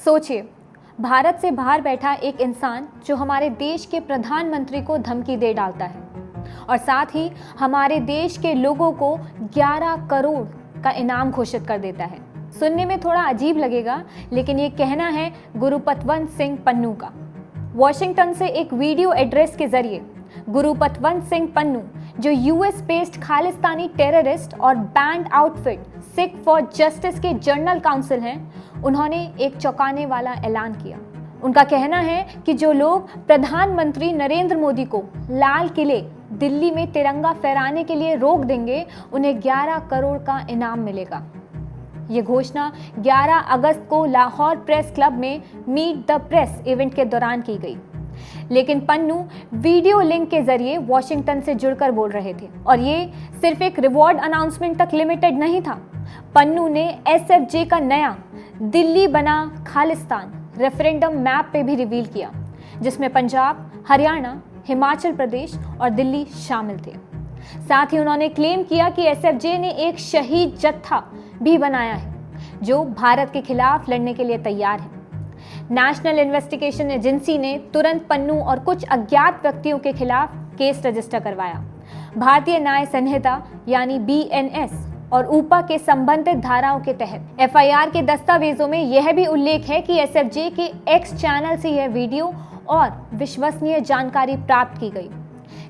सोचिए, भारत से बाहर बैठा एक इंसान जो हमारे देश के प्रधानमंत्री को धमकी दे डालता है और साथ ही हमारे देश के लोगों को 11 करोड़ का इनाम घोषित कर देता है। सुनने में थोड़ा अजीब लगेगा, लेकिन ये कहना है गुरुपतवंत सिंह पन्नू का। वॉशिंगटन से एक वीडियो एड्रेस के जरिए गुरुपतवंत सिंह पन्नू, जो यूएस बेस्ड खालिस्तानी टेररिस्ट और band outfit Sikh for justice के जनरल काउंसिल हैं, उन्होंने एक चौंकाने वाला ऐलान किया। उनका कहना है कि जो लोग प्रधानमंत्री नरेंद्र मोदी को लाल किले दिल्ली में तिरंगा फहराने के लिए रोक देंगे, उन्हें 11 करोड़ का इनाम मिलेगा। ये घोषणा 11 अगस्त को लाहौर प्रेस क्लब में मीट द प्रेस इवेंट के दौरान की गई। लेकिन पन्नू वीडियो लिंक के जरिए वॉशिंगटन से जुड़कर बोल रहे थे और ये सिर्फ एक रिवॉर्ड अनाउंसमेंट तक लिमिटेड नहीं था। पन्नू ने एसएफजे का नया दिल्ली बना खालिस्तान रेफरेंडम मैप पे भी रिवील किया, जिसमें पंजाब, हरियाणा, हिमाचल प्रदेश और दिल्ली शामिल थे। साथ ही उन्होंने क्लेम किया कि एसएफजे ने एक शहीद जत्था भी बनाया है जो भारत के खिलाफ लड़ने के लिए तैयार है। नेशनल इन्वेस्टिगेशन एजेंसी ने तुरंत पन्नू और कुछ अज्ञात व्यक्तियों के खिलाफ केस रजिस्टर करवाया। भारतीय न्याय संहिता यानी बीएनएस और ऊपा के संबंधित धाराओं के तहत एफआईआर के दस्तावेजों में यह भी उल्लेख है कि एसएफजे के एक्स चैनल से यह वीडियो और विश्वसनीय जानकारी प्राप्त की गई।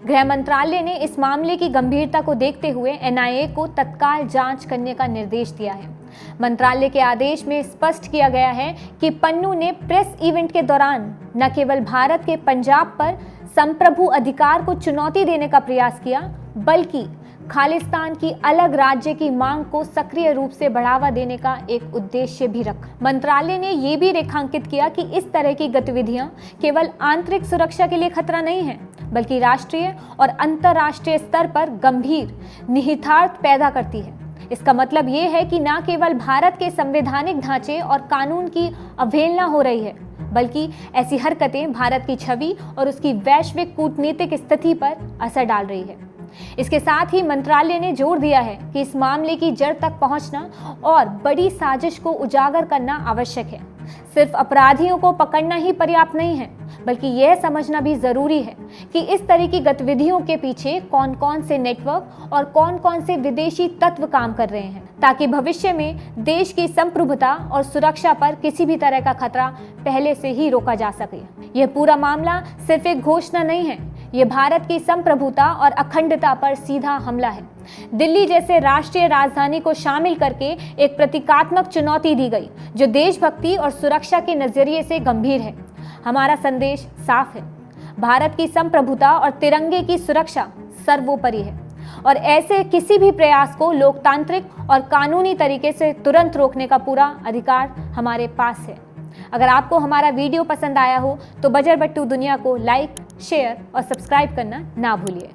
गृह मंत्रालय ने इस मामले की गंभीरता को देखते हुए एनआईए को तत्काल जांच करने का निर्देश दिया है। मंत्रालय के आदेश में स्पष्ट किया गया है कि पन्नू ने प्रेस इवेंट के दौरान न केवल भारत के पंजाब पर संप्रभु अधिकार को चुनौती देने का प्रयास किया, बल्कि खालिस्तान की अलग राज्य की मांग को सक्रिय रूप से बढ़ावा देने का एक उद्देश्य भी रखा। मंत्रालय ने ये भी रेखांकित किया कि इस तरह की गतिविधियां केवल आंतरिक सुरक्षा के लिए खतरा नहीं है, बल्कि राष्ट्रीय और अंतर्राष्ट्रीय स्तर पर गंभीर निहितार्थ पैदा करती है। इसका मतलब ये है कि न केवल भारत के संवैधानिक ढांचे और कानून की अवहेलना हो रही है, बल्कि ऐसी हरकतें भारत की छवि और उसकी वैश्विक कूटनीतिक स्थिति पर असर डाल रही है। इसके साथ ही मंत्रालय ने जोर दिया है कि इस मामले की जड़ तक पहुंचना और बड़ी साजिश को उजागर करना आवश्यक है। सिर्फ अपराधियों को पकड़ना ही पर्याप्त नहीं है, बल्कि यह समझना भी जरूरी है कि इस तरह की गतिविधियों के पीछे कौन कौन से नेटवर्क और कौन कौन से विदेशी तत्व काम कर रहे हैं, ताकि भविष्य में देश की संप्रभुता और सुरक्षा पर किसी भी तरह का खतरा पहले से ही रोका जा सके। यह पूरा मामला सिर्फ एक घोषणा नहीं है, ये भारत की संप्रभुता और अखंडता पर सीधा हमला है। दिल्ली जैसे राष्ट्रीय राजधानी को शामिल करके एक प्रतीकात्मक चुनौती दी गई, जो देशभक्ति और सुरक्षा के नजरिए से गंभीर है। हमारा संदेश साफ है, भारत की संप्रभुता और तिरंगे की सुरक्षा सर्वोपरि है और ऐसे किसी भी प्रयास को लोकतांत्रिक और कानूनी तरीके से तुरंत रोकने का पूरा अधिकार हमारे पास है। अगर आपको हमारा वीडियो पसंद आया हो तो बजरबट्टू दुनिया को लाइक, शेयर और सब्सक्राइब करना ना भूलिए।